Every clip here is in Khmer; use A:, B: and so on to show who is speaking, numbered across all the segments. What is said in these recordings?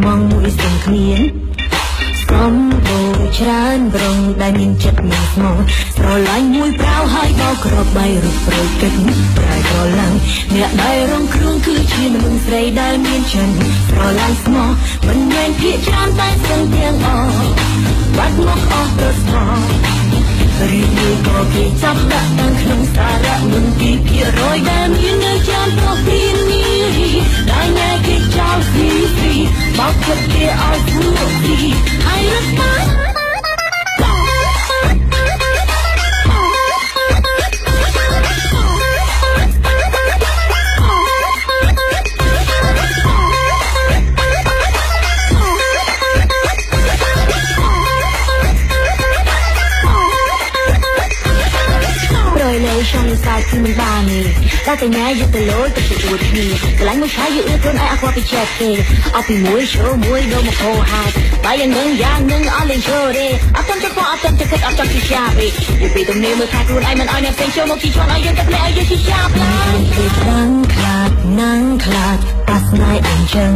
A: ស្មងមួយសឹងគ្នាសំបូរច្រើនប្រងដែលមានចិត្តមានស្មងស្រឡាញ់មួយប្រៅហើយបោកក្របបីរូបប្រួយគិតប្រែក្រឡាំងអ្នកដែលរងគ្រោះគឺជាមនុស្សស្រីដែលមានចិត្តស្រឡាញ់ស្មោះមិនមែនភាកច្រើនតែសឹងទាំងអស់បាត់មកអស់ទៅស្មោះរីនេះក៏គេចាប់ដាក់តាំងក្នុងសារៈមន្ទីរភាគរយដែលមាននៅចាំប្រុសពីនេះដែលញ៉ែគេចោលហ្វ្រីបោកចិត្តគេឲ្យពួកទីហើយរត់មកช่างสายที่มันบ้านี่แต่แต่แง่ยึดแต่ลอยแต่ตัวทีแต่หลังไม่ใช่ยึดจนไอ้อควาไปเช็ดเกเอาไปมวยโชว์มวยโดนมาโคหาไปอย่างนึงเอาเล่นโชว์เร่เอาต้นจะพอเอาต้นจะเกิดเอาต้นที่ชาไปอยู่ไปตรงนี้มือขาดรุ่นไอ้มันไอ้เนี่ยเป็นโชว์มองที่ชวนไอ้ยังจะเพลย์ไอ้ยังที่ชาไปนั่งคลาดปัสนายอันจัง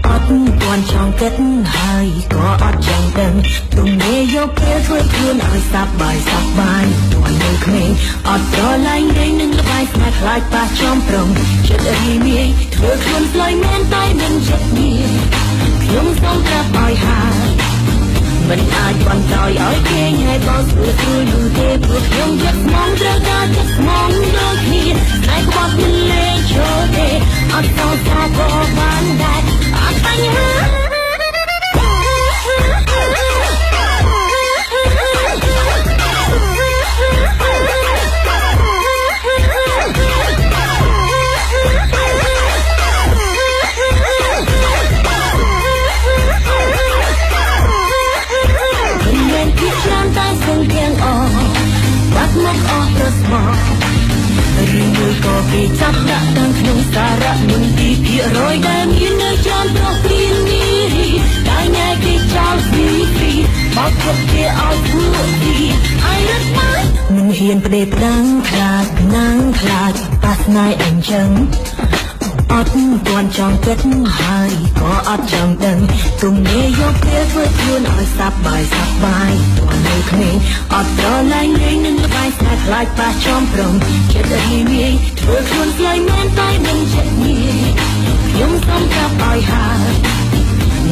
A: อดตวนช่องเก็ตให้ก็อดจังเดินตรงนี้ยกเพลช่วยคืนเอาสบายตัวนึงเคยอดรอไล่ได้นึงระบายสายคลายปาจอมปรองจะได้มีเธอคลุนปล่อยแม่นใต้มันเจ็บนี้เพียงต้องกระปล่อยหามันอาจวันต่อยอ้อยเกยให้บอกสื่อคือดูเทพวกยงจะมองระดาจะมองโดนที่ใครก็บอกมันเลยโชว์เดอดต้องสาก็บ้านได้อดไปหาบัดមកអស់ទៅស្មោះរីមួយក៏គេចាប់ដាក់តាំងក្នុងសារៈមន្ទីរភាគរយដែលមាននៅចាំប្រុសព្រាននេះដែលញ៉ែគេចោលហ្វ្រីបោកចិត្តគេឲ្យពួកទីឲ្យរត់មកមិនហ៊ានផ្ដេសផ្ដាំងខ្លាចប៉ះស្នាយអញ្ចឹងអត់ទាន់ចង់គិតហើយក៏អត់ចង់ដឹងទុំនេះយកពេលធ្វើខ្លួនឲ្យសប្បាយตัวនៅក្មេងអត់ត្រឡាញ់លេងនឹងល្បែងស្នេហ៍ខ្លាចប៉ះចំប្រងចិត្តរីងាយធ្វើខ្លួនស្លាយមែនតែមិនចិត្តងាយខ្ញុំសុំកាប់ឲ្យហើយ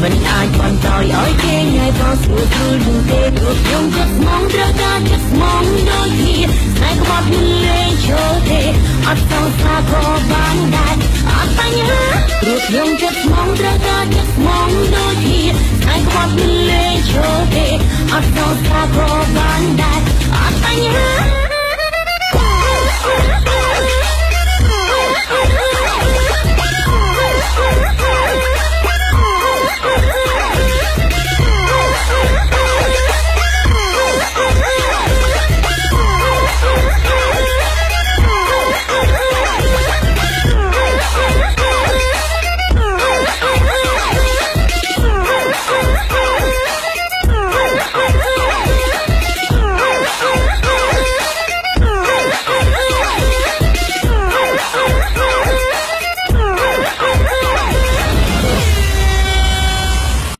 A: មិនអាចបន្តឲ្យគេញ៉ៃបោស្រួលគ្រូនឹងទេព្រោះខ្ញុំចិត្តស្មងត្រូវការចិត្តស្មងដូចគ្នាតែក្បត់មិនលេងឈរទេអត់ต้องសាក៏បានដែរអត់បញ្ហាព្រោះខ្ញុំចិត្តស្មងត្រូវការចិត្តស្មងដូចគ្នាតែក្បត់មិនលេងឈរទេអត់ต้องសាក៏បានដែរអត់បញ្ហា